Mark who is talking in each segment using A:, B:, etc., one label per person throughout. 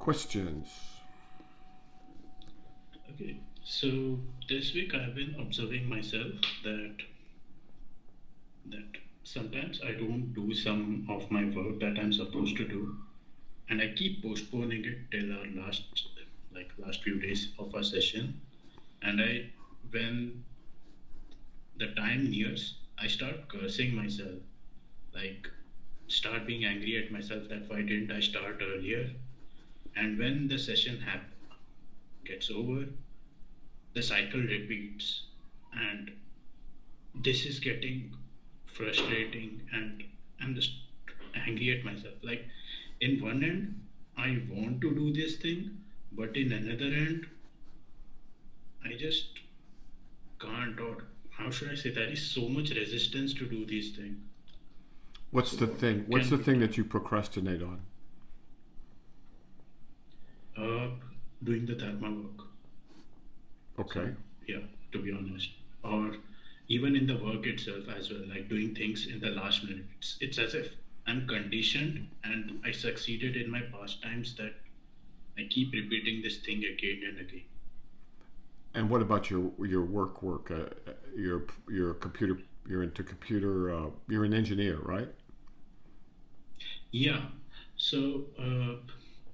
A: Questions?
B: Okay, so this week I've been observing myself that sometimes I don't do some of my work that I'm supposed to do, and I keep postponing it till our last few days of our session. And when the time nears, I start cursing myself, like start being angry at myself that why didn't I start earlier? And when the gets over, the cycle repeats, and this is getting frustrating, and I'm just angry at myself. Like in one end, I want to do this thing, but in another end, I just can't. Or how should I say? There is so much resistance to do these things.
A: What's
B: So
A: the
B: what
A: thing? What's
B: can
A: the
B: be
A: thing that you procrastinate on?
B: done? Doing the Dharma work.
A: Okay.
B: Some, yeah, to be honest, or even in the work itself as well, like doing things in the last minute. It's as if I'm conditioned and I succeeded in my pastimes that I keep repeating this thing again and again.
A: And what about your work? Your computer. You're into computer. You're an engineer, right?
B: Yeah, so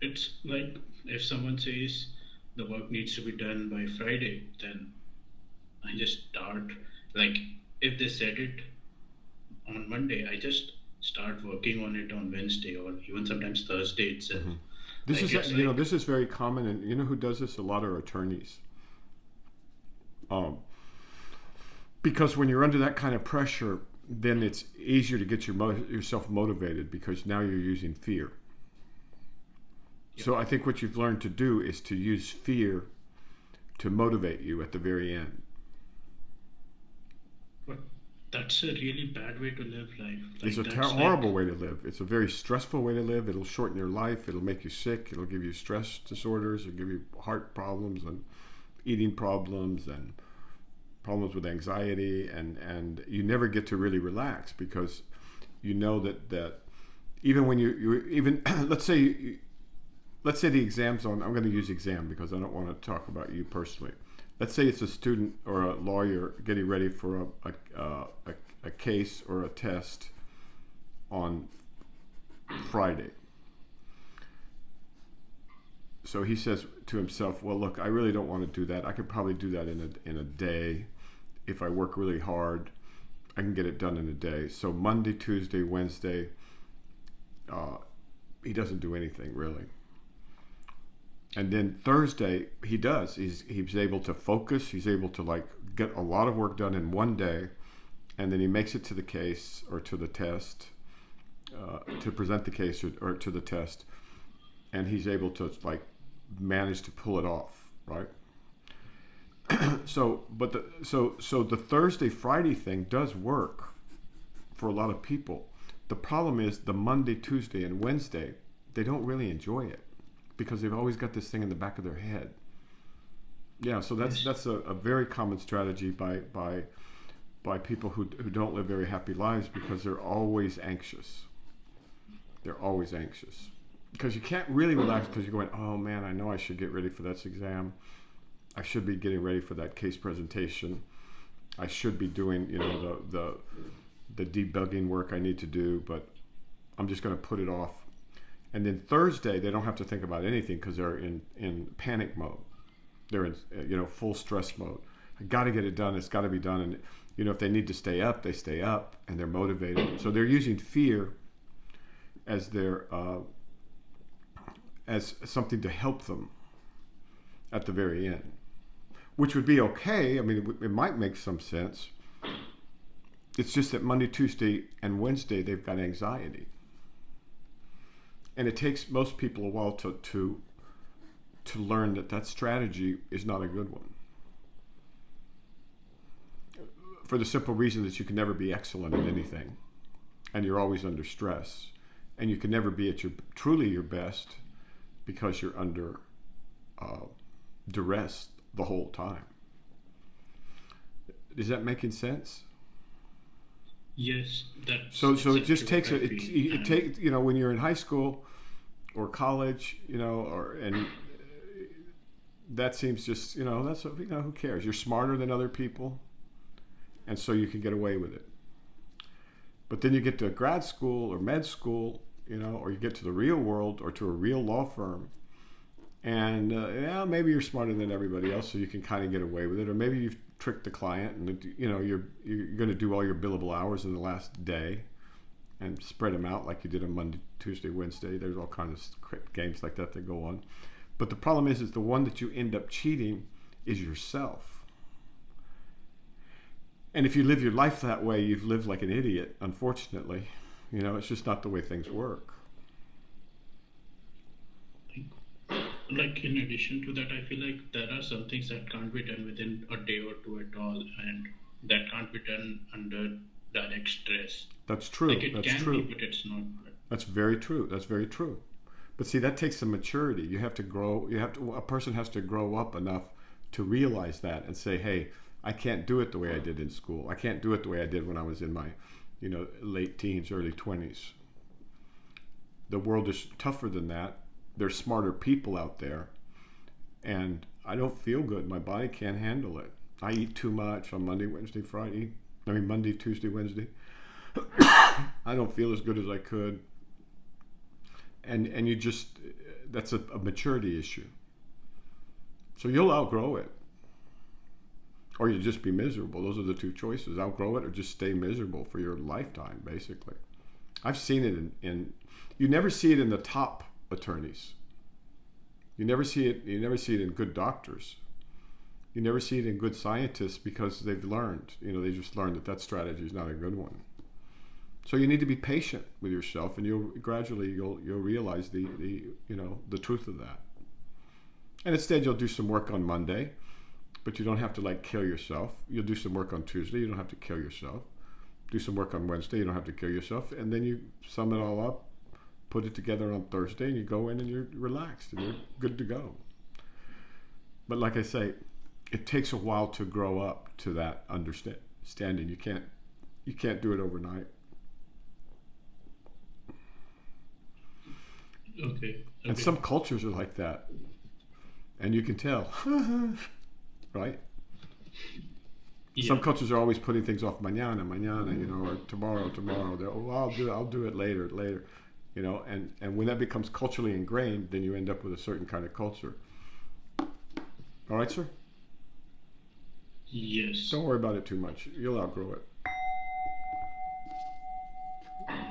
B: it's like if someone says the work needs to be done by Friday, then I just start. Like if they said it on Monday, I just start working on it on Wednesday or even sometimes Thursday itself.
A: Mm-hmm. This
B: Like
A: is
B: it's like,
A: this is very common, and you know who does this? A lot of attorneys. Um, because when you're under that kind of pressure, then it's easier to get yourself motivated because now you're using fear.
B: yeah,
A: So I think what you've learned to do is to use fear to motivate you at the very end.
B: but that's a really bad way to live life.
A: It's
B: Like
A: a
B: that's like,
A: horrible way to live. It's a very stressful way to live. It'll shorten your life. It'll make you sick. It'll give you stress disorders. It'll give you heart problems and eating problems and problems with anxiety. And you never get to really relax because you know that even when you even let's say the exam's on. I'm going to use exam because I don't want to talk about you personally. Let's say it's a student or a lawyer getting ready for a case or a test on Friday. So he says to himself, "Well, look, I really don't want to do that. I could probably do that in a day. If I work really hard, I can get it done in a day." So Monday, Tuesday, Wednesday, uh, he doesn't do anything really. And then Thursday he does. He's able to focus. He's able to like get a lot of work done in one day, and then he makes it to the case or to the test, to present the case or to the test, and he's able to like manage to pull it off, right? So the Thursday Friday thing does work for a lot of people. The problem is the Monday, Tuesday, and Wednesday they don't really enjoy it because they've always got this thing in the back of their head. Yeah, so
B: yes,
A: that's a very common strategy by people who don't live very happy lives because they're always anxious. They're always anxious because you can't really relax because you're going, oh man, I know I should get ready for that exam. I should be getting ready for that case presentation. I should be doing the debugging work I need to do, but I'm just going to put it off. And then Thursday they don't have to think about anything because they're in panic mode. They're in full stress mode. I got to get it done. It's got to be done. And if they need to stay up, they stay up and they're motivated. So they're using fear as their as something to help them at the very end, which would be okay. I mean, it might make some sense. It's just that Monday, Tuesday, and Wednesday they've got anxiety, and it takes most people a while to learn that strategy is not a good one. For the simple reason that you can never be excellent at anything, and you're always under stress, and you can never be at truly your best because you're under uh, duress the whole time. Is that making sense?
B: yes, that's
A: So it just
B: exactly what
A: takes
B: I feel.
A: it
B: And
A: take when you're in high school or college, and that seems just, that's, who cares? You're smarter than other people, and so you can get away with it. But then you get to grad school or med school, or you get to the real world or to a real law firm, and maybe you're smarter than everybody else, so you can kind of get away with it, or maybe you've tricked the client, and you're going to do all your billable hours in the last day, and spread them out like you did on Monday, Tuesday, Wednesday. There's all kinds of games like that go on. But the problem is the one that you end up cheating is yourself. And if you live your life that way, you've lived like an idiot, unfortunately. It's just not the way things work.
B: Like, in addition to that, I feel like there are some things that can't be done within a day or two at all, and that can't be done under direct stress.
A: That's true.
B: Like, it
A: That's
B: can
A: true.
B: be, but it's not.
A: That's very true. That's very true. But see, that takes some maturity. You have to grow. A person has to grow up enough to realize that and say, hey, I can't do it the way I did in school. I can't do it the way I did when I was in my, late teens, early 20s. The world is tougher than that. There's smarter people out there. And I don't feel good. My body can't handle it. I eat too much on Monday, Tuesday, Wednesday. I don't feel as good as I could. And you just, that's a maturity issue. So you'll outgrow it. Or you'll just be miserable. Those are the two choices. Outgrow it or just stay miserable for your lifetime, basically. I've seen it in you never see it in the top attorneys. You never see it in good doctors. You never see it in good scientists because they've learned, they just learned that strategy is not a good one. So you need to be patient with yourself, and you'll realize the truth of that. And instead, you'll do some work on Monday, but you don't have to kill yourself. You'll do some work on Tuesday. You don't have to kill yourself. Do some work on Wednesday. You don't have to kill yourself. And then you sum it all up, put it together on Thursday, and you go in and you're relaxed and you're good to go. But like I say, it takes a while to grow up to that understanding. You can't do it overnight.
B: Okay.
A: And some cultures are like that, and you can tell, right? Yeah. Some cultures are always putting things off mañana, or tomorrow. I'll do it later, and when that becomes culturally ingrained, then you end up with a certain kind of culture. All right, sir?
B: Yes.
A: Don't worry about it too much. You'll outgrow it.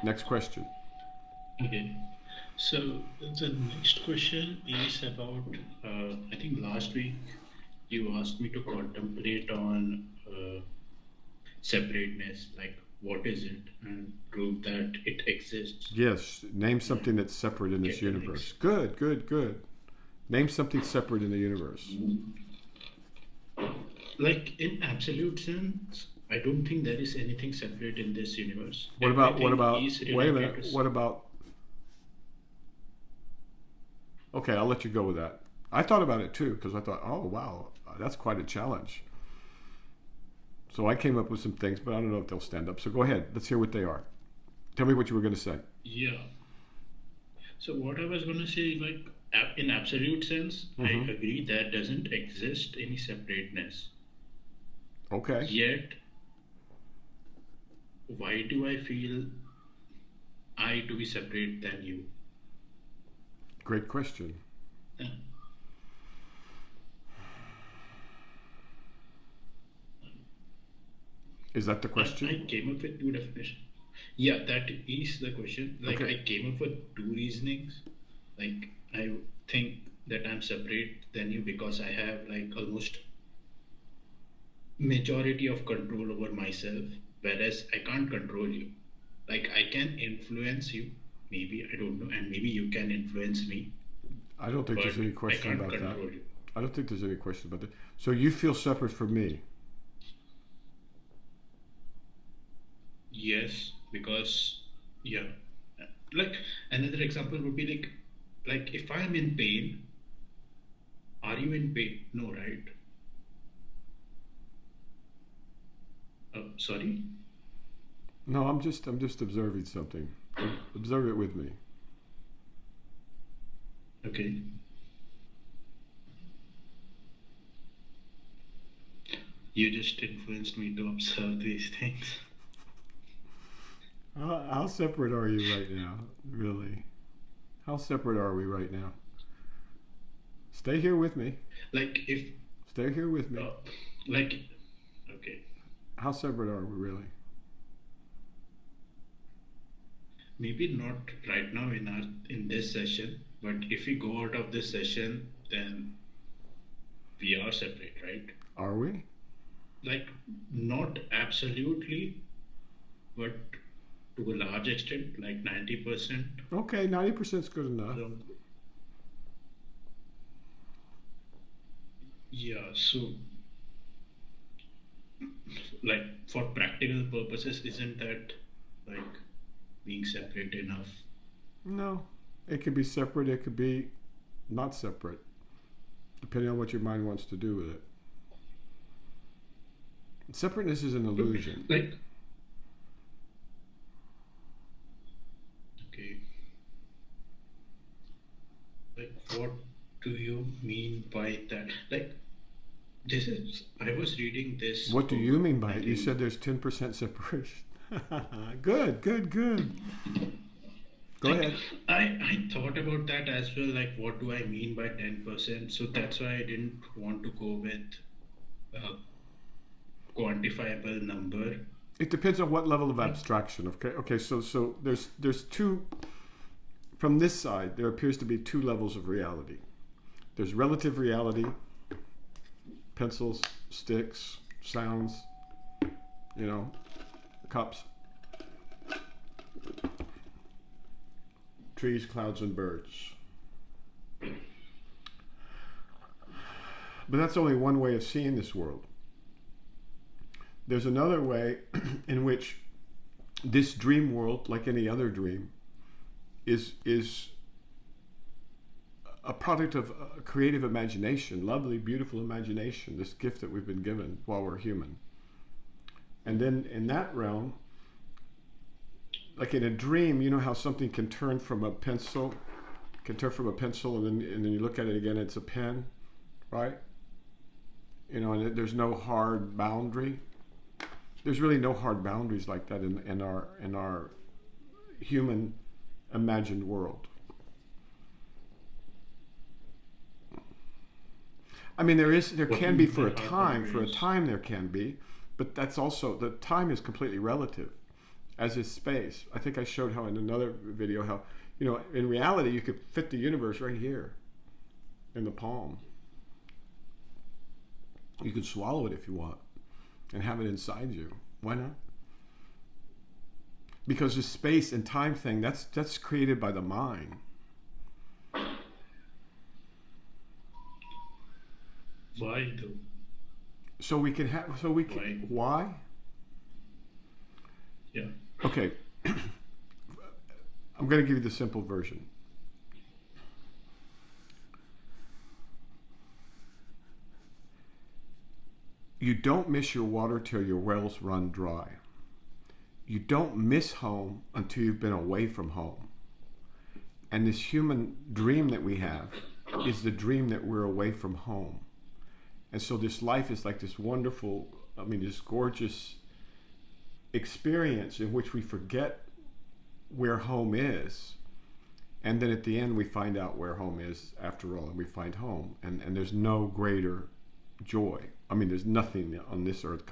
A: Next question.
B: Okay. So the next question is about, I think last week you asked me to contemplate on separateness, like what is it, and prove that it exists.
A: Yes, name something that's separate in this universe. Good. Name something separate in the universe.
B: Like, in absolute sense, I don't think there is anything separate in this universe.
A: What about, wait a minute, what about, okay, I'll let you go with that. I thought about it too, because I thought, oh wow, that's quite a challenge. So I came up with some things, but I don't know if they'll stand up. So go ahead, let's hear what they are. Tell me what you were going to say.
B: Yeah. So what I was going to say, like, in absolute sense, I agree there doesn't exist any separateness.
A: Okay.
B: Yet, why do I feel I to be separate than you?
A: Great question.
B: Yeah.
A: Is that the question?
B: I came up with two definitions. Yeah, that is the question. Like, okay. I came up with two reasonings. Like, I think that I'm separate than you because I have like almost majority of control over myself, whereas I can't control you. Like, I can influence you, maybe, I don't know, and maybe you can influence me.
A: I don't think there's any question about that.
B: You.
A: I don't think there's any question about that. So you feel separate from me?
B: Yes, because, yeah. Like, another example would be like if I'm in pain, are you in pain? No, right? Sorry?
A: No, I'm just observing something. Observe it with me.
B: Okay. You just influenced me to observe these things.
A: How separate are you right now? Really? How separate are we right now? Stay here with me.
B: Like if,
A: Stay here with me.
B: uh, like, okay,
A: How separate are we really?
B: maybe not right now in this session, but if we go out of this session, then we are separate, right?
A: Are we?
B: Like, not absolutely, but to a large extent, like 90%.
A: Okay, 90% is good enough.
B: So, yeah, so like for practical purposes, isn't that like being separate enough?
A: No. It could be separate, it could be not separate, depending on what your mind wants to do with it. Separateness is an illusion.
B: Like, okay, like what do you mean by that? Like, this is, I was reading this
A: What do
B: book,
A: you mean by
B: I
A: it? You
B: think,
A: said there's 10% separation. Good, good, good. Go
B: like,
A: ahead.
B: I thought about that as well, like what do I mean by 10%? So that's why I didn't want to go with a quantifiable number.
A: It depends on what level of abstraction. Okay. So there's two. From this side, there appears to be two levels of reality. There's relative reality, pencils, sticks, sounds, cups, trees, clouds, and birds. But that's only one way of seeing this world. There's another way in which this dream world, like any other dream, is a product of creative imagination, lovely, beautiful imagination, this gift that we've been given while we're human. And then in that realm, like in a dream, you know how something can turn from a pencil, and then you look at it again, it's a pen, right? And there's no hard boundary. There's really no hard boundaries like that in our human imagined world. I mean, there can be for a time. For a time, there can be, but that's also, the time is completely relative, as is space. I think I showed how in another video how, in reality, you could fit the universe right here, in the palm. You could swallow it if you want, and have it inside you. Why not? Because the space and time thing, that's created by the mind.
B: Why though?
A: Why?
B: Yeah.
A: Okay. I'm going to give you the simple version. You don't miss your water till your wells run dry. You don't miss home until you've been away from home. And this human dream that we have is the dream that we're away from home. And so this life is like this wonderful, this gorgeous experience in which we forget where home is. And then at the end we find out where home is after all, and we find home. And there's no greater joy. There's nothing on this earth,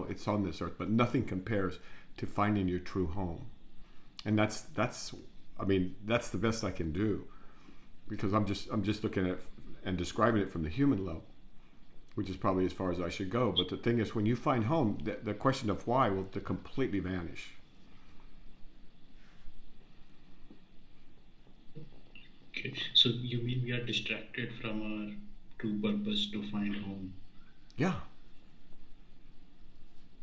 A: it's on this earth, but nothing compares to finding your true home. And that's the best I can do, because I'm just looking at and describing it from the human level, which is probably as far as I should go. But the thing is, when you find home, the question of why will completely vanish.
B: Okay, so you mean we are distracted from our true purpose to find home?
A: Yeah.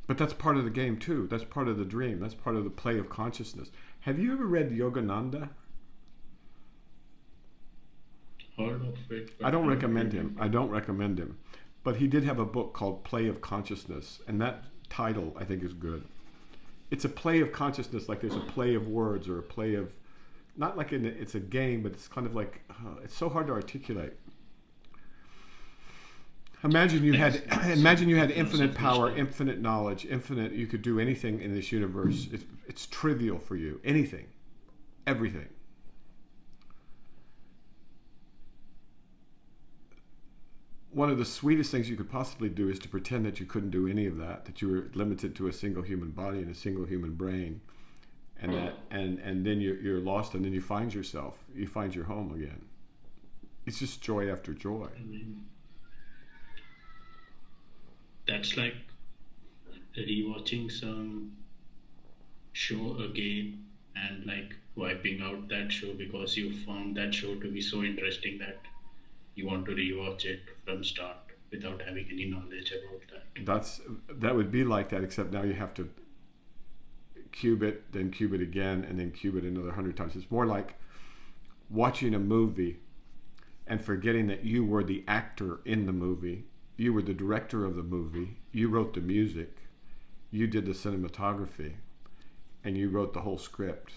A: But that's part of the game too. That's part of the dream. That's part of the play of consciousness. Have you ever read Yogananda?
B: Heard of it?
A: I don't recommend him. But he did have a book called Play of Consciousness, and that title I think is good. It's a play of consciousness, like there's a play of words or a play of not like it's a game, but it's kind of like it's so hard to articulate. Imagine you had infinite power, infinite knowledge, infinite. You could do anything in this universe. It's trivial for you. Anything, everything. One of the sweetest things you could possibly do is to pretend that you couldn't do any of that. That you were limited to a single human body and a single human brain, and then you're lost, and then you find yourself. You find your home again. It's just joy after joy.
B: That's like rewatching some show again and like wiping out that show because you found that show to be so interesting that you want to rewatch it from start without having any knowledge about that.
A: That would be like that, except now you have to cube it, then cube it again, and then cube it another 100 times. It's more like watching a movie and forgetting that you were the actor in the movie. You were the director of the movie. You wrote the music. You did the cinematography. And you wrote the whole script.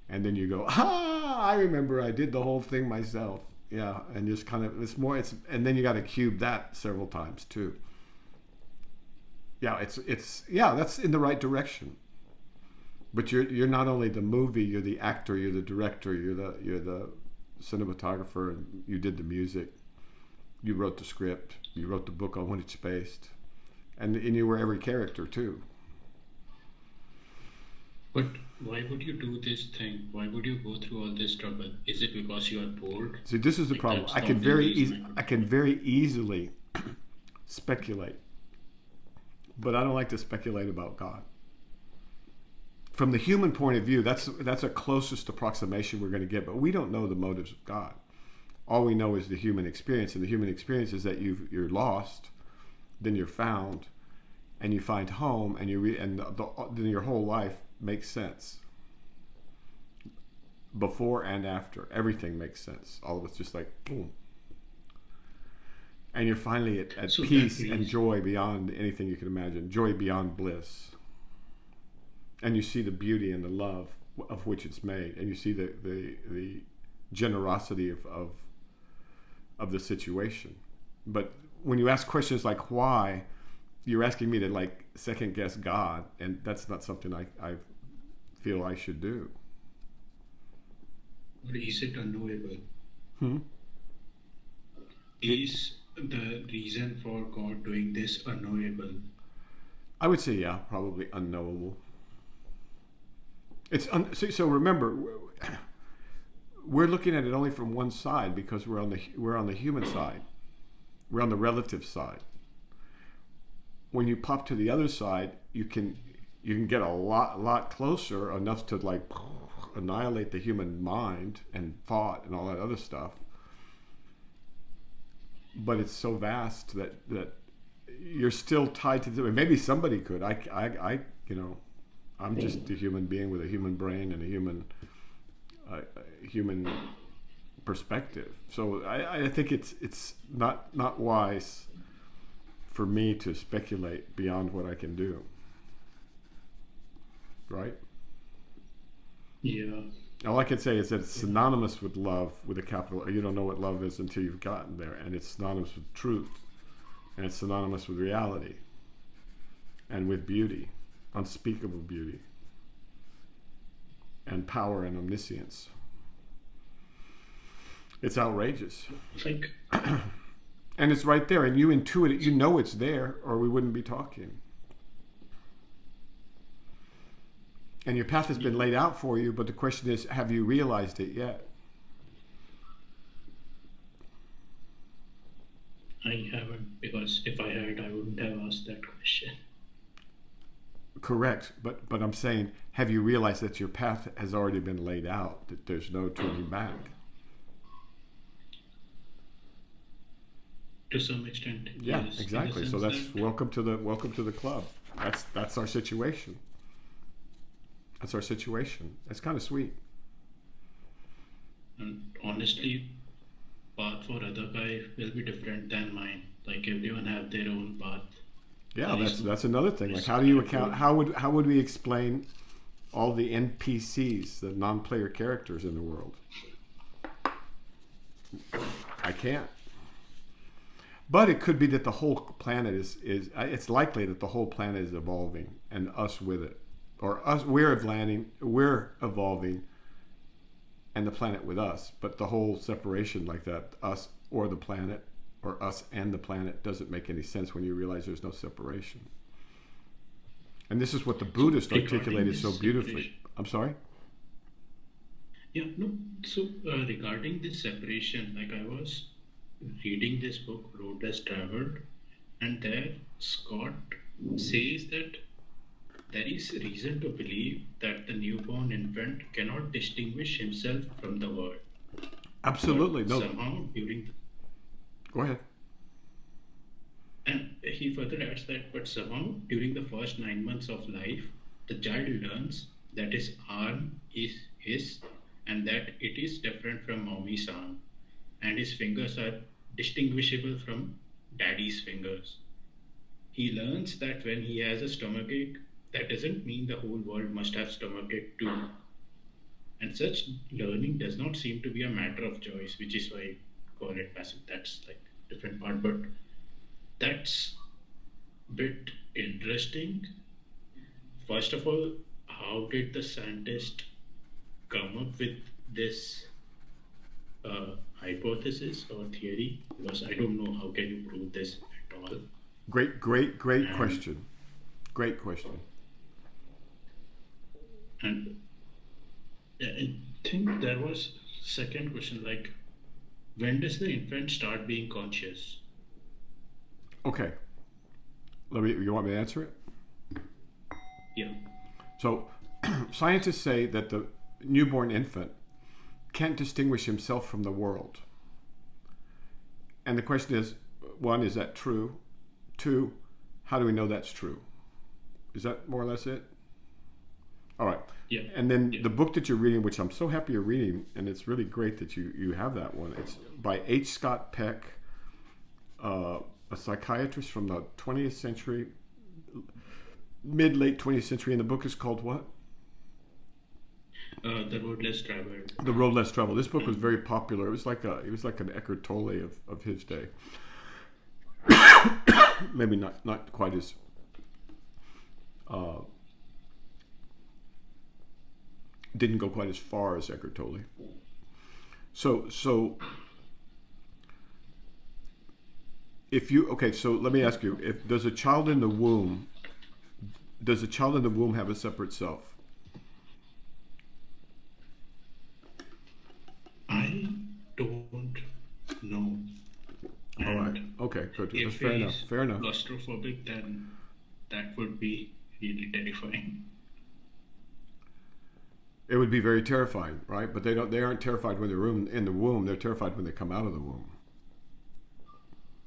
A: And then you go, I remember I did the whole thing myself. Yeah, and just kind of, and then you got to cube that several times too. Yeah, that's in the right direction. But you're not only the movie, you're the actor, you're the director, you're the cinematographer, and you did the music. You wrote the script. You wrote the book on what it's based, and you were every character too.
B: But why would you do this thing? Why would you go through all this trouble? Is it because you are bored?
A: See, this is the problem. I can very easily speculate, but I don't like to speculate about God. From the human point of view, that's a closest approximation we're going to get, but we don't know the motives of God. All we know is the human experience, and the human experience is that you're lost, then you're found, and you find home, and then your whole life makes sense. Before and after, everything makes sense. All of it's just like boom, and you're finally at peace and joy beyond anything you can imagine. Joy beyond bliss, and you see the beauty and the love of which it's made, and you see the generosity of the situation. But when you ask questions like why, you're asking me to like second guess God, and that's not something I feel I should do.
B: But is it unknowable? Is the reason for God doing this unknowable?
A: I would say yeah, probably unknowable. So remember, we're looking at it only from one side because we're on the human side. We're on the relative side. When you pop to the other side, you can get a lot closer, enough to like annihilate the human mind and thought and all that other stuff. But it's so vast that you're still tied to the. Maybe somebody could. I'm just a human being with a human brain and a human perspective. So I think it's not wise for me to speculate beyond what I can do. Right?
B: Yeah.
A: All I can say is that it's synonymous with love with a capital. You don't know what love is until you've gotten there, and it's synonymous with truth, and it's synonymous with reality, and with beauty, unspeakable beauty, and power and omniscience. It's outrageous.
B: Like,
A: and it's right there, and you intuit it. You know it's there, or we wouldn't be talking. And your path has been laid out for you, but the question is, have you realized it yet?
B: I haven't, because if I had, I wouldn't have asked that question.
A: Correct, but I'm saying, have you realized that your path has already been laid out, that there's no turning back?
B: To some extent,
A: yeah,
B: yes,
A: exactly. So that's welcome to the club. That's our situation. That's our situation. That's kind of sweet.
B: And honestly, path for other guy will be different than mine. Like everyone have their own path.
A: Yeah, that's another thing. Like, how do you account? How would we explain all the NPCs, the non-player characters in the world. I can't. But it could be that the whole planet is it's likely that the whole planet is evolving and us with it. Or we're evolving and the planet with us. But the whole separation like that, us or the planet, or us and the planet, doesn't make any sense when you realize there's no separation. And this is what the Buddhist articulated so beautifully. I'm sorry?
B: Yeah, no. So regarding this separation, like I was reading this book, Road Less Traveled, and there Scott says that there is reason to believe that the newborn infant cannot distinguish himself from the world.
A: Absolutely.
B: But
A: No.
B: somehow during
A: Go ahead.
B: And he further adds that, but somehow during the first 9 months of life, the child learns that his arm is his and that it is different from mommy's arm, and his fingers are distinguishable from daddy's fingers. He learns that when he has a stomachache, that doesn't mean the whole world must have stomachache too. And such learning does not seem to be a matter of choice, which is why I call it passive. That's like different part, but that's a bit interesting. First of all, how did the scientist come up with this hypothesis or theory? Because I don't know how can you prove this at all.
A: Great question. Great question.
B: And I think there was second question, like when does the infant start being conscious?
A: Okay. You want me to answer it?
B: Yeah.
A: So, scientists say that the newborn infant can't distinguish himself from the world. And the question is, one, is that true? Two, how do we know that's true? Is that more or less it? All right.
B: Yeah.
A: And then
B: Yeah.
A: the book that you're reading, which I'm so happy you're reading, and it's really great that you have that one. It's by H. Scott Peck, a psychiatrist from the 20th century, mid-late 20th century, and the book is called what?
B: The Road Less Traveled.
A: The Road Less Traveled. This book was very popular. It was like an Eckhart Tolle of his day. Maybe not quite as didn't go quite as far as Eckhart Tolle. So if you so let me ask you, if does a child in the womb have a separate self?
B: I don't know.
A: All right. Okay. Good. That's
B: If
A: fair
B: he
A: enough.
B: is
A: Fair enough.
B: claustrophobic, then that would be really terrifying.
A: It would be very terrifying, right? But they aren't terrified when they're in the womb. They're terrified when they come out of the womb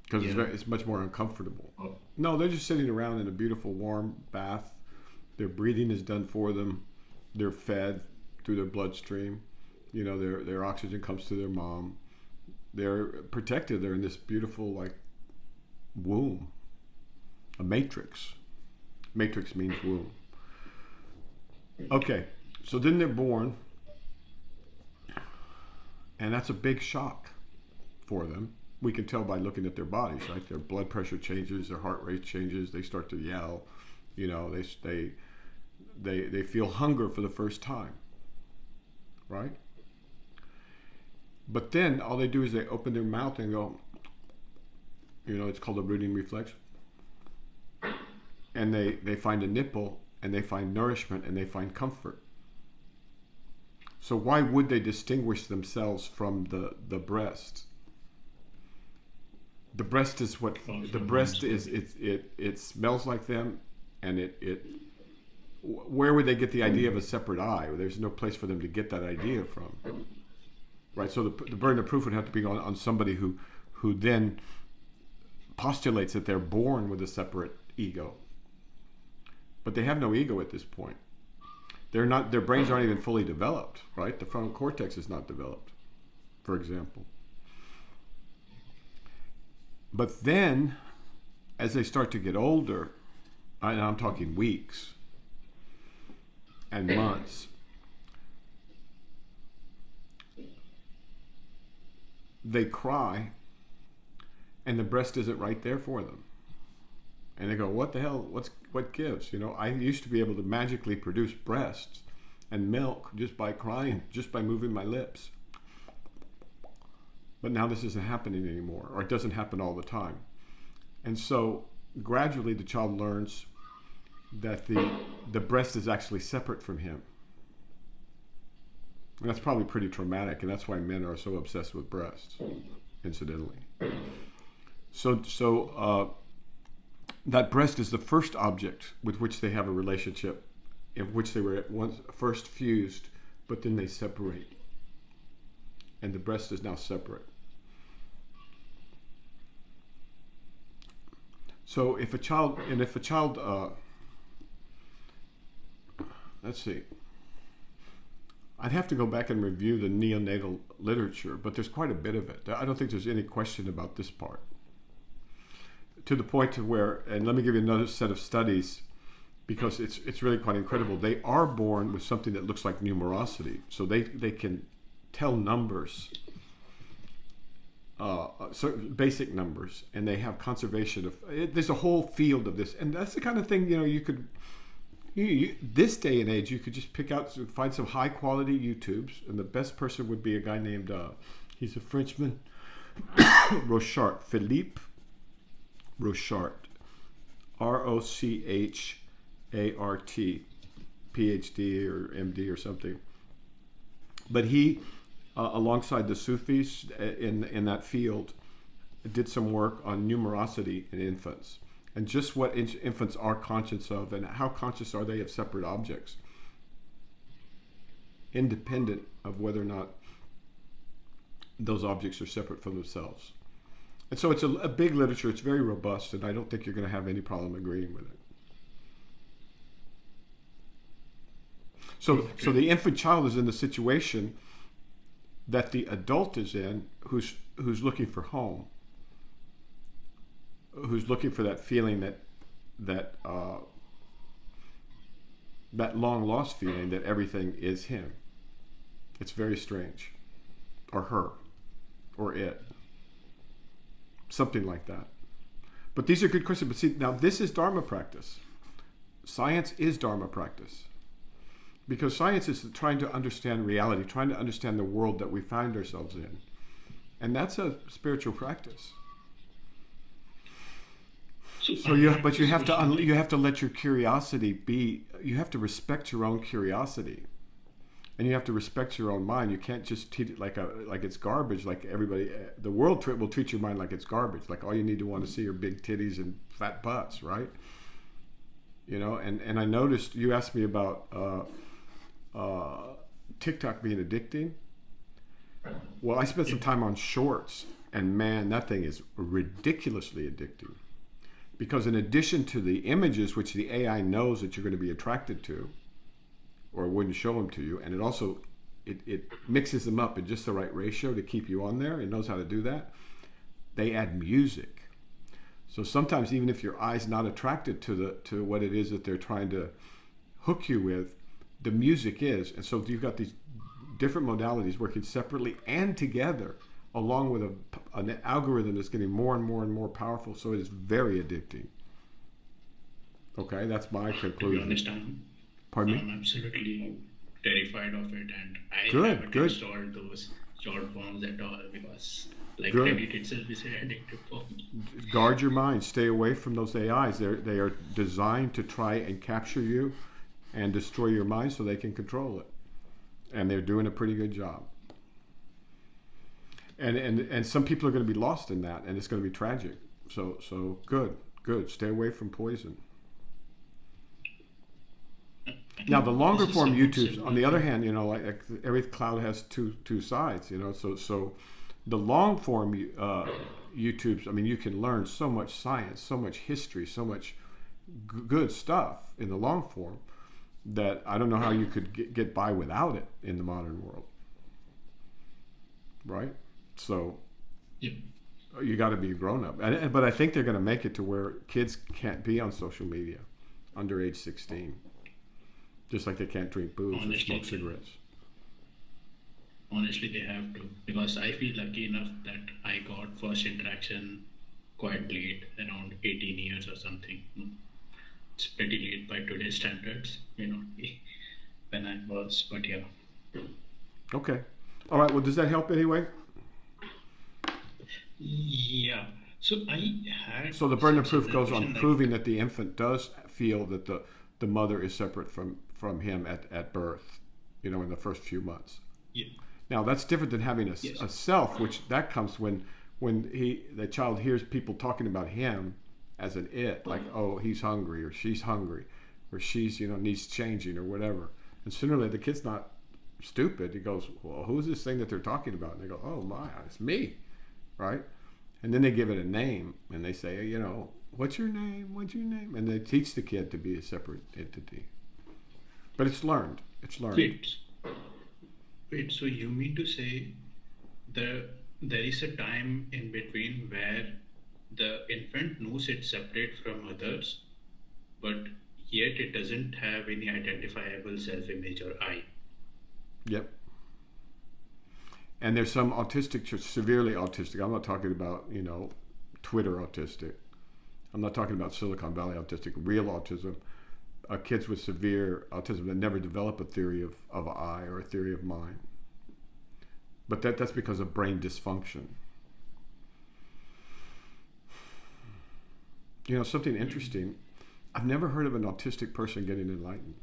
A: because it's much more uncomfortable.
B: Oh.
A: No, they're just sitting around in a beautiful warm bath. Their breathing is done for them. They're fed through their bloodstream. You know, their oxygen comes to their mom. They're protected. They're in this beautiful like womb, a matrix. Matrix means womb. Okay, so then they're born, and that's a big shock for them. We can tell by looking at their bodies, right? Their blood pressure changes, their heart rate changes. They start to yell. You know, they feel hunger for the first time, right? But then all they do is they open their mouth and go, you know, it's called a rooting reflex. And they find a nipple, and they find nourishment, and they find comfort. So why would they distinguish themselves from the breast? The breast is what the breast is. It smells like them, and it. Where would they get the idea of a separate eye? There's no place for them to get that idea from. Right, so the burden of proof would have to be on somebody who then postulates that they're born with a separate ego. But they have no ego at this point. Their brains aren't even fully developed, right? The frontal cortex is not developed, for example. But then, as they start to get older, and I'm talking weeks, and months, they cry and the breast isn't right there for them. And they go, what the hell, what gives? You know, I used to be able to magically produce breasts and milk just by crying, just by moving my lips. But now this isn't happening anymore, or it doesn't happen all the time. And so gradually the child learns that the breast is actually separate from him. And that's probably pretty traumatic, and that's why men are so obsessed with breasts, incidentally. So that breast is the first object with which they have a relationship, in which they were at once first fused, but then they separate. And the breast is now separate. So if a child, let's see, I'd have to go back and review the neonatal literature, but there's quite a bit of it. I don't think there's any question about this part. To the point to where, and let me give you another set of studies, because it's really quite incredible. They are born with something that looks like numerosity, so they can tell numbers, certain basic numbers, and they have conservation of. There's a whole field of this, and that's the kind of thing you could. This day and age, you could just find some high quality YouTubes, and the best person would be a guy named, he's a Frenchman, Rochart, Philippe Rochart, Rochart, PhD or MD or something. But he, alongside the Sufis in that field, did some work on numerosity in infants. And just what infants are conscious of, and how conscious are they of separate objects, independent of whether or not those objects are separate from themselves. And so it's a big literature, it's very robust, and I don't think you're going to have any problem agreeing with it. So the infant child is in the situation that the adult is in, who's looking for home, who's looking for that feeling that long lost feeling that everything is him. It's very strange, or her, or it, something like that. But these are good questions. But see, now this is Dharma practice. Science is Dharma practice, because science is trying to understand reality, trying to understand the world that we find ourselves in, and that's a spiritual practice. So you have to let your curiosity be. You have to respect your own curiosity, and you have to respect your own mind. You can't just treat it like it's garbage. Like everybody, the world will treat your mind like it's garbage. Like all you need to want to see are big titties and fat butts, right? You know. And I noticed you asked me about TikTok being addicting. Well, I spent some time on shorts, and man, that thing is ridiculously addicting. Because in addition to the images, which the AI knows that you're going to be attracted to, or it wouldn't show them to you, and it also it mixes them up in just the right ratio to keep you on there. It knows how to do that. They add music, so sometimes even if your eye's not attracted to what it is that they're trying to hook you with, the music is, and so you've got these different modalities working separately and together, along with an algorithm that's getting more and more and more powerful, so it is very addicting. Okay, that's my conclusion.
B: To be honest,
A: Pardon me?
B: I'm absolutely terrified of it, and I haven't
A: Good.
B: installed those short forms at all, because
A: Good.
B: Reddit itself is an addictive form.
A: Guard your mind. Stay away from those AIs. They are designed to try and capture you and destroy your mind so they can control it. And they're doing a pretty good job. And some people are going to be lost in that, and it's going to be tragic. So good. Stay away from poison. Now the longer form YouTubes, on the other hand, like every cloud has two sides. So the long form YouTubes, I mean, you can learn so much science, so much history, so much good stuff in the long form that I don't know how you could get by without it in the modern world, right? So you got to be a grown-up. But I think they're going to make it to where kids can't be on social media under age 16. Just like they can't drink booze or
B: Honestly,
A: smoke cigarettes.
B: honestly, they have to, because I feel lucky enough that I got first interaction quite late, around 18 years or something. It's pretty late by today's standards, when I was, but yeah.
A: Okay. All right. Well, does that help anyway?
B: Yeah. So I had
A: So the burden of
B: such
A: proof
B: a
A: goes on
B: question, like,
A: proving that the infant does feel that the mother is separate from him at birth, in the first few months.
B: yeah,
A: Now that's different than having
B: yes,
A: a self, which that comes when the child hears people talking about him as an it, like, oh, he's hungry or she's hungry or she's needs changing or whatever. And sooner or later the kid's not stupid. He goes, well, who's this thing that they're talking about? And they go, oh my, it's me, right? And then they give it a name and they say, what's your name? What's your name? And they teach the kid to be a separate entity. But it's learned. It's learned.
B: wait. So you mean to say there is a time in between where the infant knows it's separate from others, but yet it doesn't have any identifiable self-image or I.
A: Yep. And there's some severely autistic. I'm not talking about, Twitter autistic. I'm not talking about Silicon Valley autistic, real autism. Kids with severe autism that never develop a theory of I or a theory of mind. But that's because of brain dysfunction. Something interesting. I've never heard of an autistic person getting enlightened.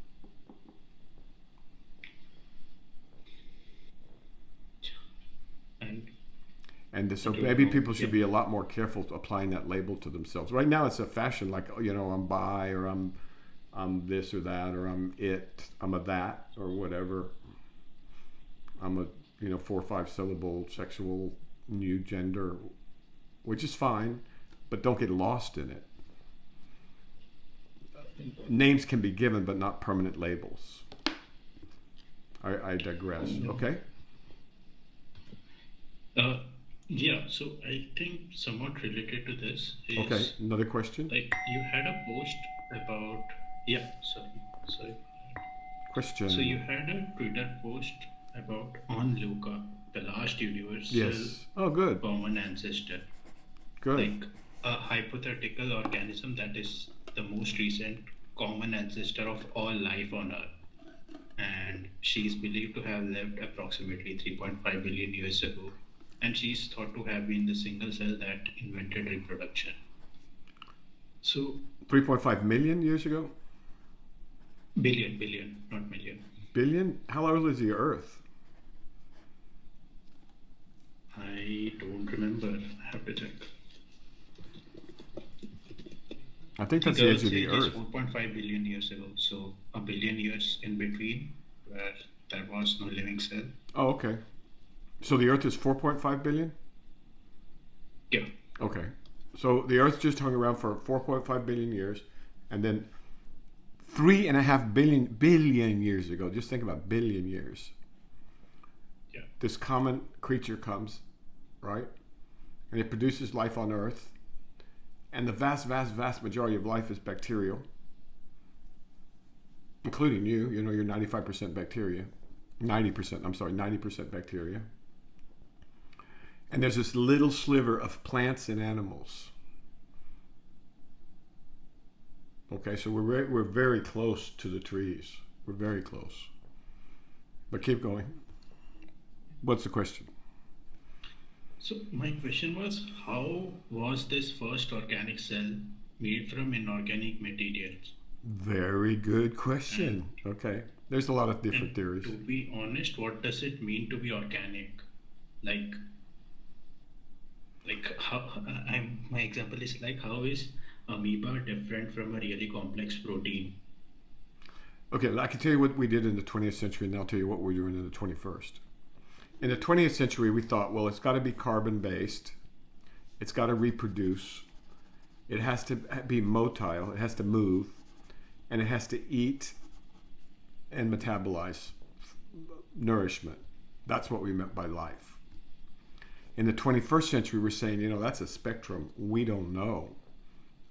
A: And so maybe people should be a lot more careful applying that label to themselves. Right now it's a fashion, like, I'm bi, or I'm this or that, or I'm it, I'm a that, or whatever. I'm a 4 or 5 syllable sexual new gender, which is fine, but don't get lost in it. Names can be given, but not permanent labels. I digress. Okay.
B: Yeah, so I think somewhat related to this is,
A: Okay. Another question.
B: like, you had a post about, yeah, sorry.
A: Question.
B: So you had a Twitter post about on Luca, the last universal
A: Yes. Oh, good.
B: common ancestor,
A: Good.
B: like a hypothetical organism that is the most recent common ancestor of all life on Earth. And she is believed to have lived approximately 3.5 billion years ago. And she is thought to have been the single cell that invented reproduction. So
A: 3.5 million years ago?
B: billion, not million.
A: Billion? How old is the Earth?
B: I don't remember. I have to check.
A: I think
B: The
A: that's the age
B: Earth's
A: of the
B: age is
A: Earth.
B: 4.5 billion years ago. So a billion years in between where there was no living cell.
A: Oh, okay. So the Earth is 4.5 billion?
B: Yeah.
A: Okay. So the Earth just hung around for 4.5 billion years, and then 3.5 billion years ago, just think about billion years,
B: Yeah.
A: this common creature comes, right? And it produces life on Earth. And the vast, vast, vast majority of life is bacterial, including you. You're 95% bacteria. 90% bacteria. And there's this little sliver of plants and animals. Okay, so we're very close to the trees. We're very close. But keep going. What's the question?
B: So my question was, how was this first organic cell made from inorganic materials?
A: Very good question. Okay. There's a lot of different
B: And
A: theories.
B: to be honest, what does it mean to be organic? Like how my example is like, how is amoeba different from a really complex protein?
A: Okay, I can tell you what we did in the 20th century, and I'll tell you what we're doing in the 21st. In the 20th century, we thought, well, it's got to be carbon-based. It's got to reproduce. It has to be motile. It has to move. And it has to eat and metabolize nourishment. That's what we meant by life. In the 21st century, we're saying, that's a spectrum. We don't know.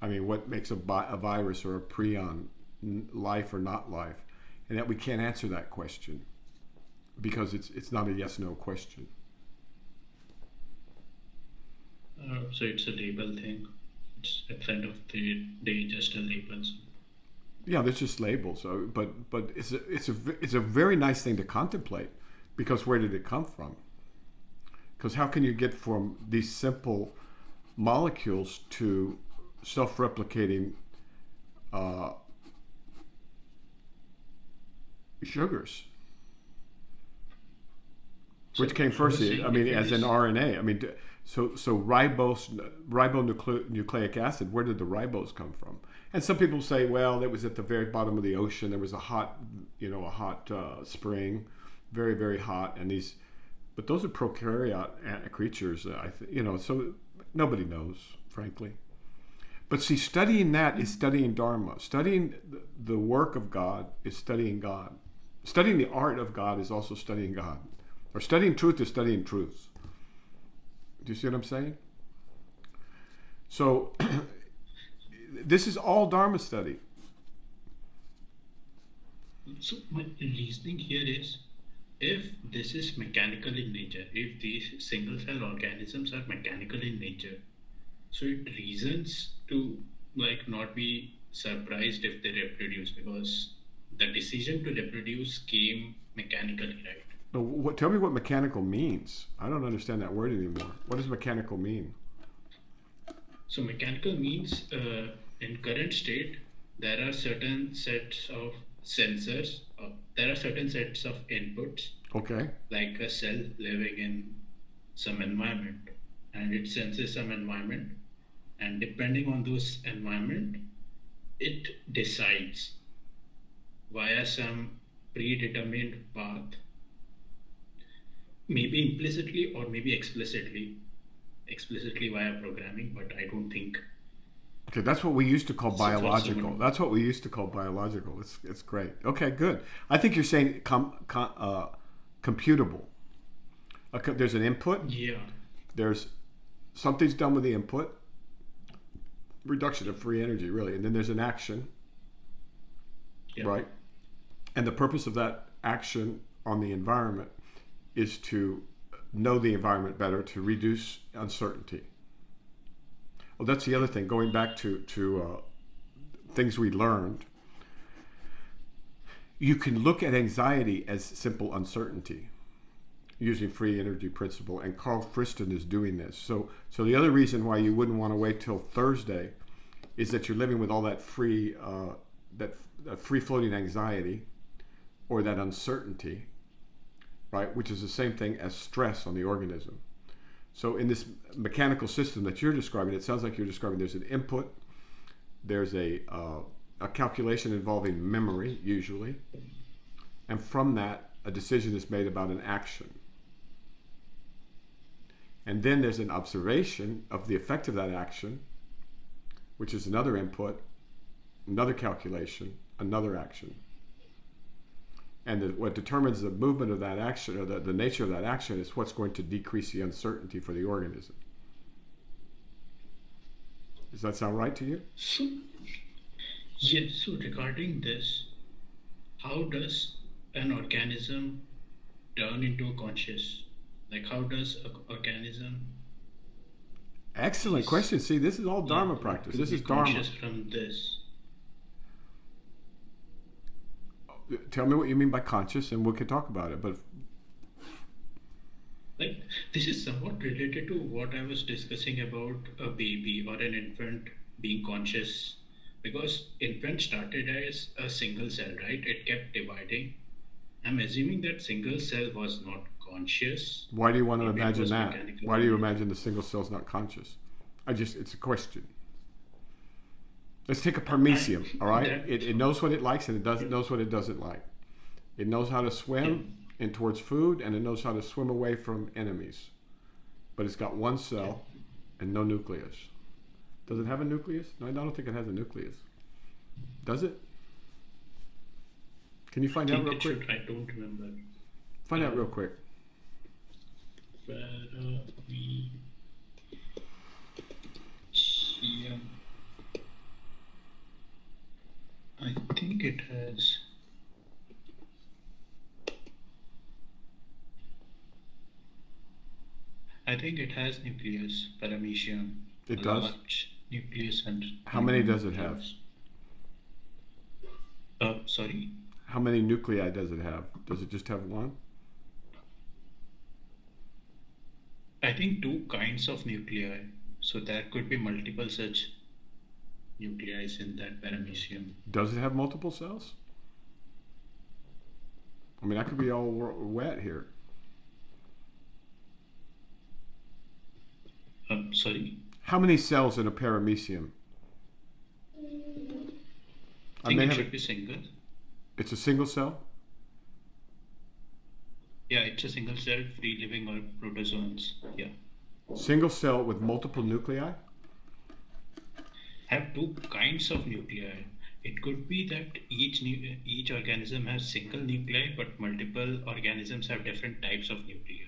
A: I mean, what makes a virus or a prion life or not life? and that we can't answer that question because it's not a yes/no question.
B: So it's a label thing. It's at the end of the day just a label.
A: Yeah, there's just labels. So, but it's a very nice thing to contemplate, because where did it come from? Because how can you get from these simple molecules to self-replicating sugars? Which came first? I mean, as in RNA. I mean, so ribonucleic acid. Where did the ribose come from? And some people say, well, it was at the very bottom of the ocean. There was a hot spring, very, very hot, and these. But those are prokaryote creatures. So nobody knows, frankly. But see, studying that is studying Dharma. Studying the work of God is studying God. Studying the art of God is also studying God. Or studying truth is studying truth. Do you see what I'm saying? So this is all Dharma study.
B: So my reasoning here is, if this is mechanical in nature, if these single cell organisms are mechanical in nature, so it reasons to not be surprised if they reproduce, because the decision to reproduce came mechanically, right?
A: But tell me what mechanical means. I don't understand that word anymore. What does mechanical mean?
B: So mechanical means in current state, there are certain sets of sensors, there are certain sets of inputs,
A: Okay.
B: like a cell living in some environment, and it senses some environment, and depending on those environment, it decides via some predetermined path, maybe implicitly or maybe explicitly via programming, but I don't think.
A: Okay, that's what we used to call biological.
B: someone-
A: That's what we used to call biological. It's great. Okay, good. I think you're saying computable. There's an input.
B: Yeah.
A: There's something's done with the input. Reduction of free energy, really, and then there's an action,
B: Yeah.
A: right? And the purpose of that action on the environment is to know the environment better, to reduce uncertainty. Well, that's the other thing. Going back to things we learned, you can look at anxiety as simple uncertainty, using free energy principle, and Carl Friston is doing this. So the other reason why you wouldn't want to wait till Thursday is that you're living with all that free floating anxiety or that uncertainty, right? Which is the same thing as stress on the organism. So in this mechanical system that you're describing, it sounds like you're describing there's an input, there's a calculation involving memory usually, and from that a decision is made about an action. And then there's an observation of the effect of that action, which is another input, another calculation, another action. And what determines the movement of that action, or the nature of that action, is what's going to decrease the uncertainty for the organism. Does that sound right to you?
B: So, yes, so regarding this, how does an organism turn into a conscious? How does an organism...
A: Excellent question. See, this is all Dharma practice. This is Dharma.
B: Conscious from this.
A: Tell me what you mean by conscious, and we can talk about it. But
B: This is somewhat related to what I was discussing about a baby or an infant being conscious, because infant started as a single cell, right? It kept dividing. I'm assuming that single cell was not conscious.
A: why do you want to
B: Maybe it
A: imagine
B: was
A: that?
B: mechanical.
A: Why do you imagine the single cell's not conscious? It's a question. Let's take a paramecium, all right? It knows what it likes and it knows what it doesn't like. It knows how to swim in towards food, and it knows how to swim away from enemies. But it's got one cell and no nucleus. Does it have a nucleus? No, I don't think it has a nucleus. Does it? Can you find out real quick?
B: I don't remember.
A: Find out real quick.
B: I think it has. think it has nucleus, paramecium,
A: It
B: a
A: does?
B: large nucleus and
A: How many does it have?
B: nucleus. Sorry.
A: How many nuclei does it have? Does it just have one?
B: I think two kinds of nuclei. So there could be multiple such nuclei in that paramecium.
A: Does it have multiple cells? I mean, I could be all wet here.
B: Sorry.
A: How many cells in a paramecium?
B: I think it should be single.
A: It's a single cell?
B: Yeah, it's a single cell free living or protozoans. Yeah.
A: Single cell with multiple nuclei?
B: Have two kinds of nuclei. It could be that each organism has single nuclei, but multiple organisms have different types of nuclei.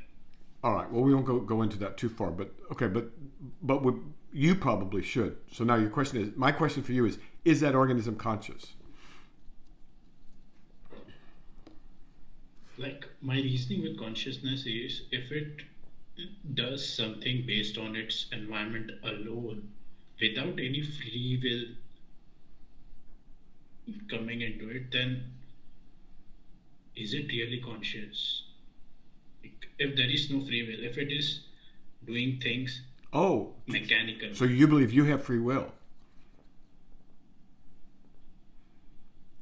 A: All right. Well, we won't go into that too far, but okay. But you probably should. So now your question is, my question for you is that organism conscious?
B: Like my reasoning with consciousness is if it does something based on its environment alone, without any free will coming into it, then is it really conscious? If there is no free will, if it is doing things mechanical.
A: So you believe you have free will?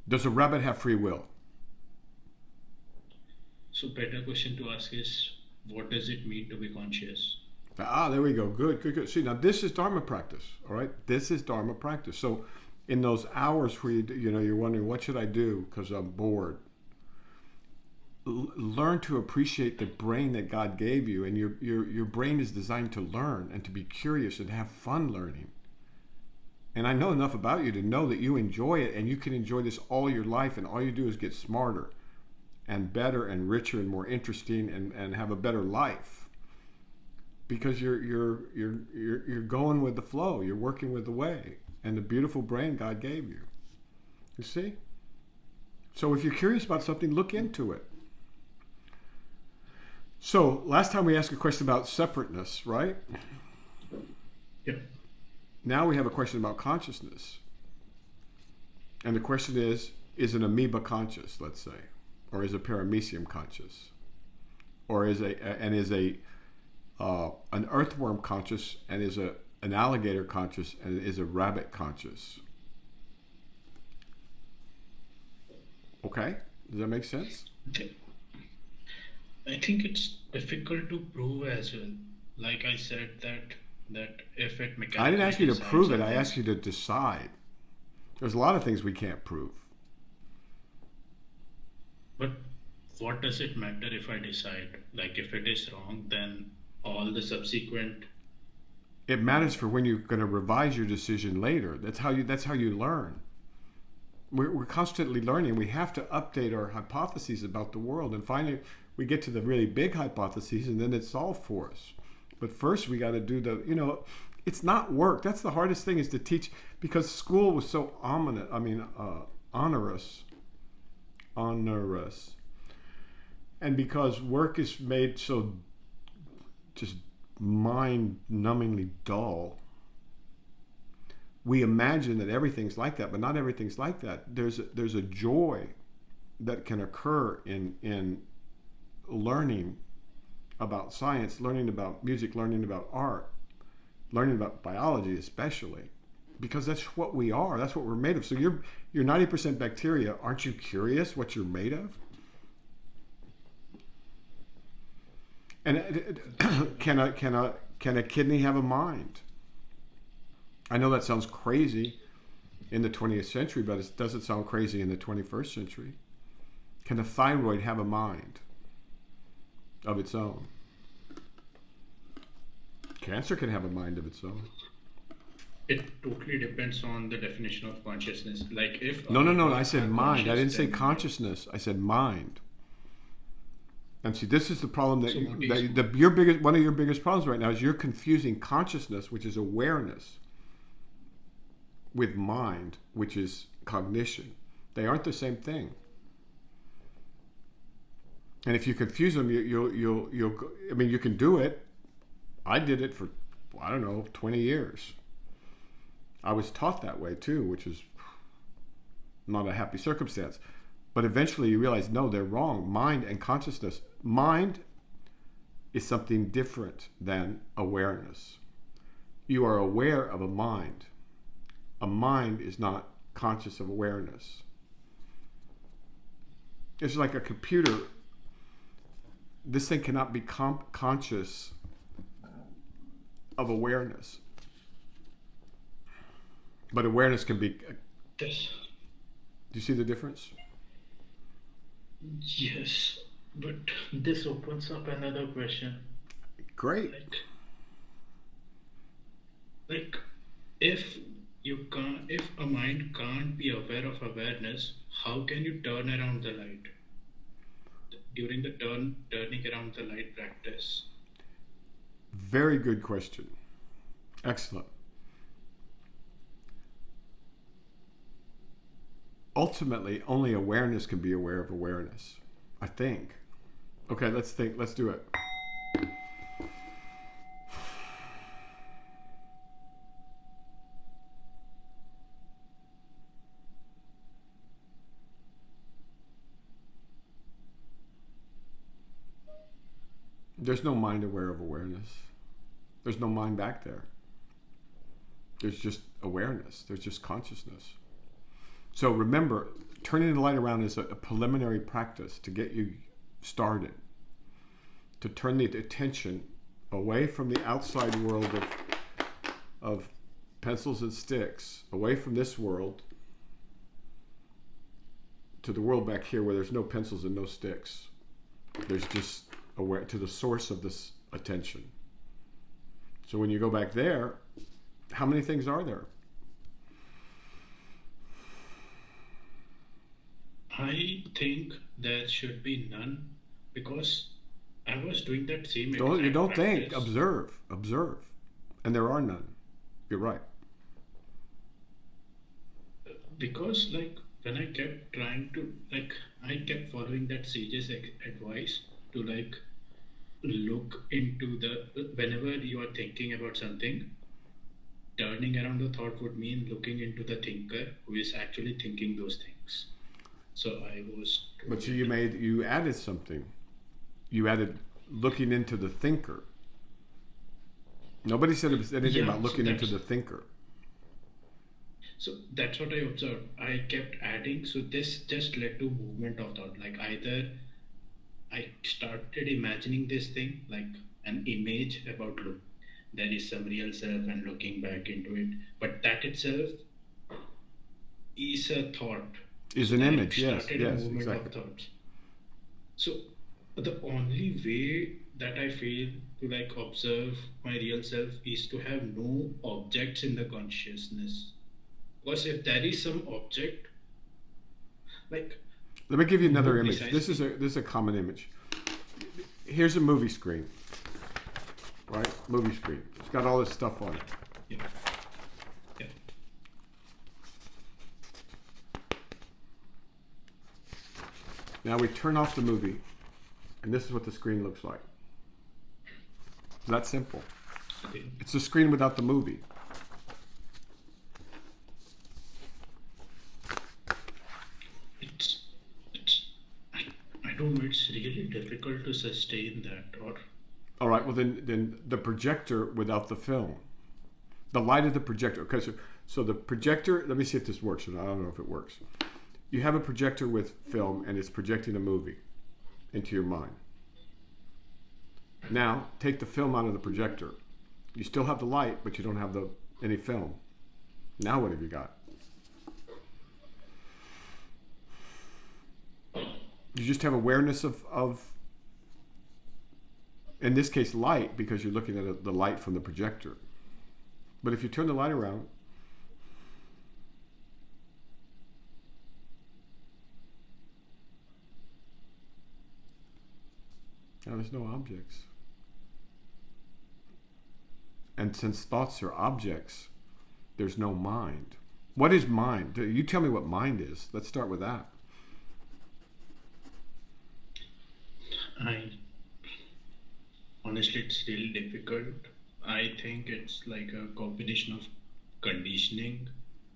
A: Does a rabbit have free will?
B: So better question to ask is, what does it mean to be conscious?
A: There we go. Good. See, now this is Dharma practice. All right, this is Dharma practice. So, in those hours where you're wondering what should I do because I'm bored, learn to appreciate the brain that God gave you, and your brain is designed to learn and to be curious and have fun learning. And I know enough about you to know that you enjoy it, and you can enjoy this all your life, and all you do is get smarter and better and richer and more interesting and have a better life. Because you're going with the flow, you're working with the way and the beautiful brain God gave you. You see? So if you're curious about something, look into it. So last time we asked a question about separateness, right?
B: Yep.
A: Now we have a question about consciousness. And the question is an amoeba conscious, let's say? Or is a paramecium conscious? Or is an earthworm conscious, and is an alligator conscious, and is a rabbit conscious? Okay, does that make sense?
B: Okay. I think it's difficult to prove as well. Like I said, that if it mechanically
A: I didn't ask you to
B: decides
A: prove it. I
B: something-
A: asked you to decide. There's a lot of things we can't prove.
B: But what does it matter if I decide? Like if it is wrong, then all the subsequent.
A: It matters for when you're going to revise your decision later. That's how you learn. We're constantly learning. We have to update our hypotheses about the world, and finally we get to the really big hypotheses, and then it's solved for us. But first we got to do it's not work. That's the hardest thing, is to teach, because school was so onerous. And because work is made so just mind-numbingly dull, we imagine that everything's like that, but not everything's like that. There's a joy that can occur in learning about science, learning about music, learning about art, learning about biology especially, because that's what we are. That's what we're made of. So you're 90% bacteria. Aren't you curious what you're made of? And can a kidney have a mind? I know that sounds crazy in the 20th century, but it doesn't sound crazy in the 21st century. Can a thyroid have a mind of its own? Cancer can have a mind of its own.
B: It totally depends on the definition of consciousness. Like if
A: No. I said mind. I didn't say
B: then-
A: consciousness. I said mind. And see, this is the problem that,
B: So what is-
A: one of your biggest problems right now is you're confusing consciousness, which is awareness, with mind, which is cognition. They aren't the same thing. And if you confuse them, you can do it, I did it for, I don't know, 20 years. I was taught that way too, which is not a happy circumstance. But eventually you realize, no, they're wrong. Mind and consciousness. Mind is something different than awareness. You are aware of a mind. A mind is not conscious of awareness. It's like a computer. This thing cannot be conscious of awareness. But awareness can be...
B: This.
A: Do you see the difference?
B: Yes, but this opens up another question.
A: Great.
B: Like if if a mind can't be aware of awareness, how can you turn around the light during the turning around the light practice?
A: Very good question. Excellent. Ultimately, only awareness can be aware of awareness, I think. Okay, let's think. Let's do it. There's no mind aware of awareness. There's no mind back there. There's just awareness. There's just consciousness. So remember, turning the light around is a preliminary practice to get you started. To turn the attention away from the outside world of pencils and sticks, away from this world, to the world back here where there's no pencils and no sticks. There's just aware to the source of this attention. So when you go back there, how many things are there?
B: I think there should be none, because I was doing that same
A: You
B: exact
A: don't think.
B: practice.
A: Observe. And there are none. You're right.
B: Because when I kept trying to I kept following that sage's advice to look into the whenever you are thinking about something, turning around the thought would mean looking into the thinker who is actually thinking those things. So I was
A: But so you added something. You added looking into the thinker. Nobody said anything about looking into the thinker.
B: So that's what I observed. I kept adding, so this just led to movement of thought. Like either I started imagining this thing, like an image about look, there is some real self and looking back into it. But that itself is a thought.
A: Is
B: So
A: an
B: then it
A: image, yes,
B: started a movement
A: exactly.
B: of thoughts. So the only way that I feel to observe my real self is to have no objects in the consciousness. Because if there is some object, like
A: Let me give you another
B: more
A: image. This is a common image. Here's a movie screen. Right? Movie screen. It's got all this stuff on it.
B: yeah, yeah,
A: Now we turn off the movie, and this is what the screen looks like. It's that simple.
B: okay.
A: It's a screen without the movie.
B: I don't know. It's really difficult to sustain that, or
A: All right, well then the projector without the film. The light of the projector. Okay, so the projector, let me see if this works. I don't know if it works. You have a projector with film and it's projecting a movie into your mind. Now, take the film out of the projector. You still have the light, but you don't have any film. Now what have you got? You just have awareness of in this case, light, because you're looking at the light from the projector. But if you turn the light around, now there's no objects. And since thoughts are objects, there's no mind. What is mind? You tell me what mind is. Let's start with that.
B: honestly, it's really difficult I think it's like a combination of conditioning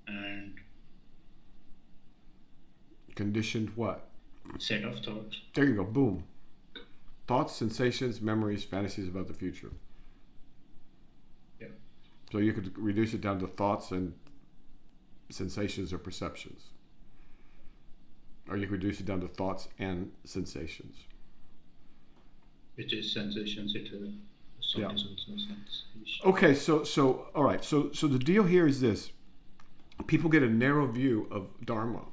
B: and
A: Conditioned what?
B: set of thoughts.
A: There you go. Boom. Thoughts, sensations, memories, fantasies about the future.
B: Yeah.
A: So you could reduce it down to thoughts and sensations or perceptions. Or you could reduce it down to thoughts and sensations.
B: Which is sensations. It
A: Yeah.
B: is also sensation.
A: Okay, so all right. So the deal here is this. People get a narrow view of Dharma.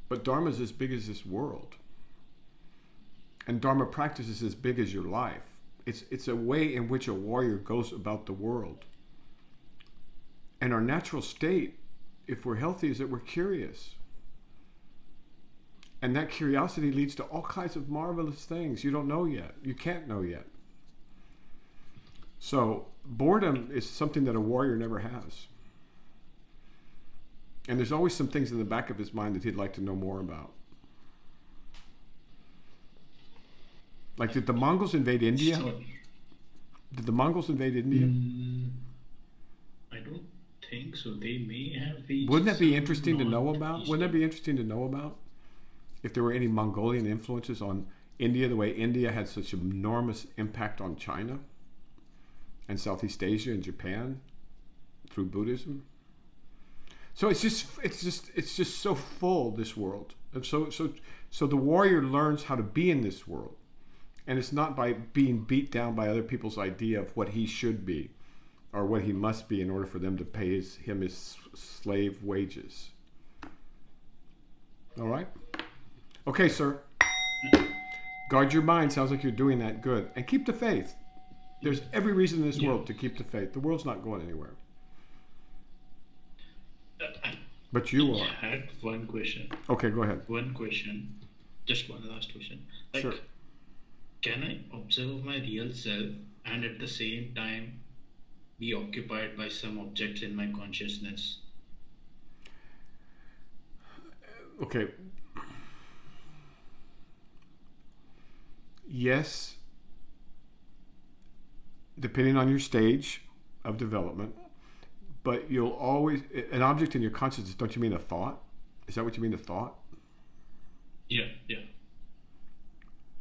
A: But Dharma is as big as this world. And Dharma practice is as big as your life. It's a way in which a warrior goes about the world. And our natural state, if we're healthy, is that we're curious. And that curiosity leads to all kinds of marvelous things you don't know yet. You can't know yet. So boredom is something that a warrior never has. And there's always some things in the back of his mind that he'd like to know more about. Like, did the Mongols invade India? Did the Mongols invade India?
B: I don't think so. They may have reached.
A: Wouldn't that be interesting to
B: some
A: know about? Wouldn't that be interesting to know about? If there were any Mongolian influences on India, the way India had such enormous impact on China and Southeast Asia and Japan through Buddhism. So it's just so full, this world. And so the warrior learns how to be in this world. And it's not by being beat down by other people's idea of what he should be or what he must be in order for them to pay him his slave wages. All right? Okay, sir. Guard your mind. Sounds like you're doing that good. And keep the faith. There's every reason in this world to keep the faith. The world's not going anywhere. But you are.
B: I had one question.
A: Okay, go ahead.
B: One question. Just one last question. Like,
A: Sure.
B: can I observe my real self and at the same time be occupied by some objects in my consciousness?
A: Okay. Yes, depending on your stage of development, but you'll always, an object in your consciousness, don't you mean a thought? Is that what you mean, a thought?
B: Yeah.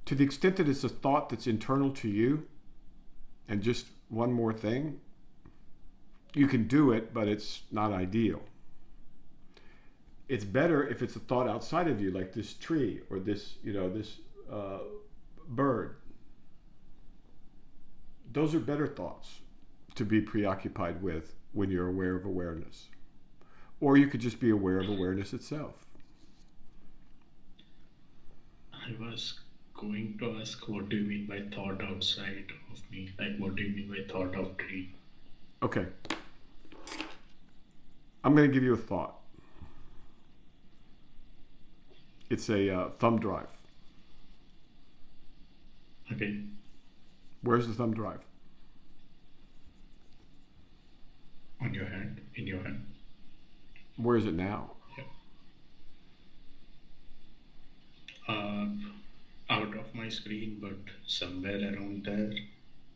A: To the extent that it's a thought that's internal to you and just one more thing, you can do it, but it's not ideal. It's better if it's a thought outside of you, like this tree or this, this bird. Those are better thoughts to be preoccupied with when you're aware of awareness. Or you could just be aware of awareness itself.
B: I was going to ask, what do you mean by thought outside of me? Like, what do you mean by thought of tree?
A: Okay. I'm going to give you a thought. It's a thumb drive.
B: Okay.
A: Where's the thumb drive?
B: On your hand, in your hand.
A: Where is it now?
B: Yeah. Out of my screen, but somewhere around there.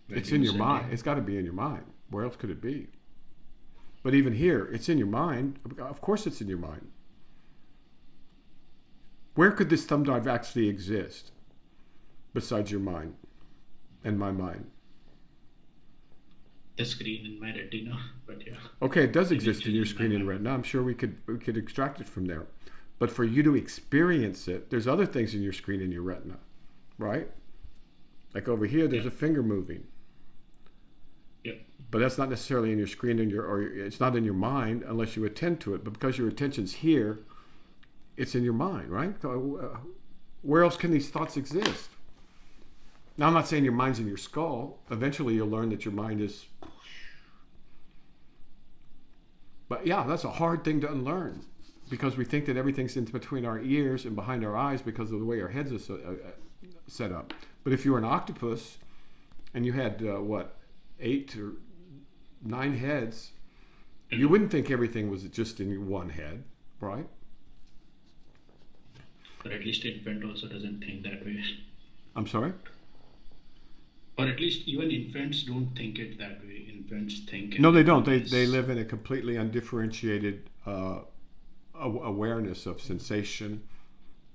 A: It's in your mind. It's got to be in your mind. Where else could it be? But even here, it's in your mind. Of course it's in your mind. Where could this thumb drive actually exist besides your mind and my mind?
B: The screen in my retina, but yeah.
A: Okay, it does exist in your screen and retina. I'm sure we could extract it from there. But for you to experience it, there's other things in your screen and your retina, right? Like over here, there's a finger moving.
B: Yeah.
A: But that's not necessarily in your screen or it's not in your mind unless you attend to it. But because your attention's here, it's in your mind, right? Where else can these thoughts exist? Now, I'm not saying your mind's in your skull. Eventually, you'll learn that your mind is... But yeah, that's a hard thing to unlearn because we think that everything's in between our ears and behind our eyes because of the way our heads are set up. But if you were an octopus and you had, 8 or 9 heads, you wouldn't think everything was just in one head, right?
B: But at least infant also doesn't think that way.
A: I'm sorry?
B: or at least even infants don't think it that way. Infants think
A: No, they don't.
B: everything
A: They
B: is
A: live in a completely undifferentiated awareness of sensation,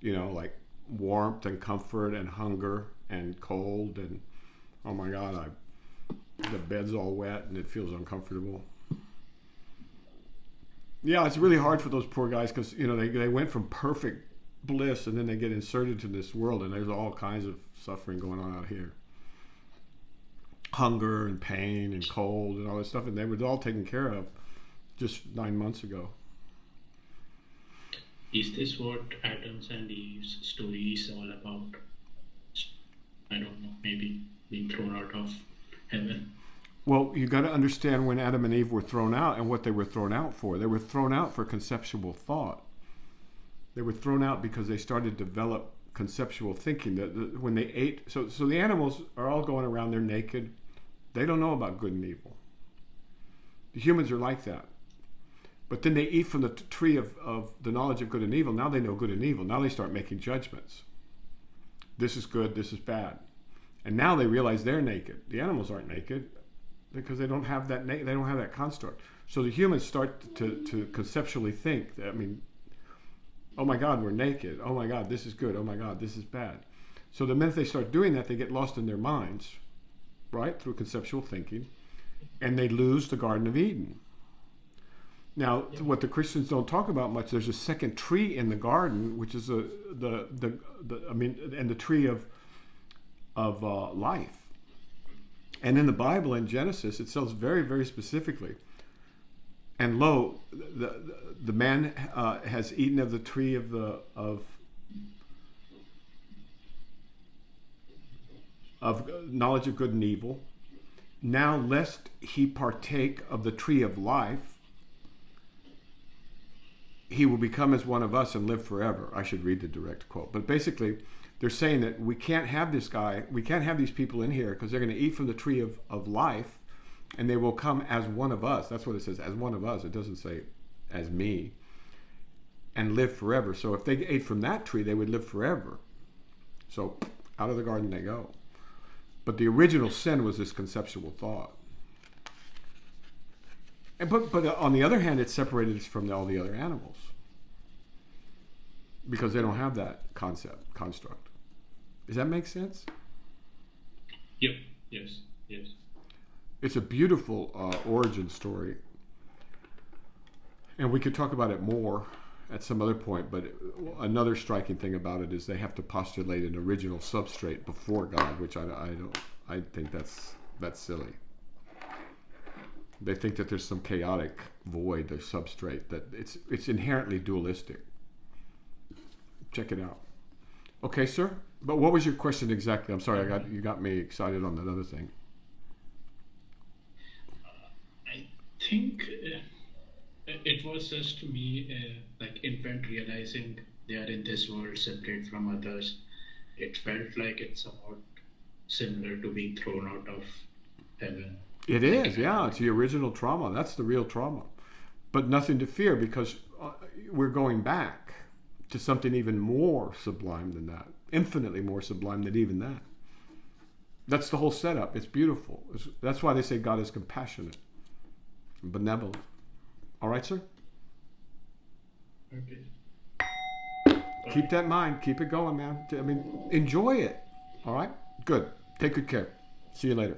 A: like warmth and comfort and hunger and cold and, oh my God, the bed's all wet and it feels uncomfortable. Yeah, it's really hard for those poor guys because, they went from perfect bliss and then they get inserted into this world and there's all kinds of suffering going on out here. Hunger and pain and cold and all this stuff, and they were all taken care of just 9 months ago.
B: Is this what Adam's and Eve's story is all about? I don't know, maybe being thrown out of heaven.
A: Well, you got to understand when Adam and Eve were thrown out and what they were thrown out for. They were thrown out for conceptual thought. They were thrown out because they started to develop conceptual thinking. When they ate, so the animals are all going around, they're naked. They don't know about good and evil. The humans are like that. But then they eat from the tree of the knowledge of good and evil. Now they know good and evil. Now they start making judgments. This is good, this is bad. And now they realize they're naked. The animals aren't naked because they don't have that construct. So the humans start to conceptually think, oh my God, we're naked. Oh my God, this is good. Oh my God, this is bad. So the minute they start doing that, they get lost in their minds, right, through conceptual thinking, and they lose the Garden of Eden. Now, what the Christians don't talk about much, there's a second tree in the garden, which is the tree of life. And in the Bible, in Genesis, it says very, very specifically, and lo, the man has eaten of the tree of knowledge of good and evil. Now, lest he partake of the tree of life, he will become as one of us and live forever. I should read the direct quote. But basically, they're saying that we can't have these people in here because they're going to eat from the tree of life, and they will come as one of us. That's what it says, as one of us. It doesn't say as me, and live forever. So if they ate from that tree, they would live forever. So out of the garden they go. But the original sin was this conceptual thought. But on the other hand, it separated us from all the other animals because they don't have that construct. Does that make sense?
B: Yep. Yes.
A: It's a beautiful origin story. And we could talk about it more at some other point, but another striking thing about it is they have to postulate an original substrate before God, which I think that's silly. They think that there's some chaotic void or substrate, that it's inherently dualistic. Check it out. Okay, sir? But what was your question exactly? I'm sorry, you got me excited on that other thing.
B: I think it was just to me like infant realizing they are in this world separate from others. It felt like it's somewhat similar to being thrown out of heaven.
A: It is, yeah. It's the original trauma. That's the real trauma. But nothing to fear because we're going back to something even more sublime than that. Infinitely more sublime than even that. That's the whole setup. It's beautiful. That's why they say God is compassionate, benevolent. All right, sir?
B: Okay.
A: Keep that in mind. Keep it going, man. Enjoy it. All right? Good. Take good care. See you later.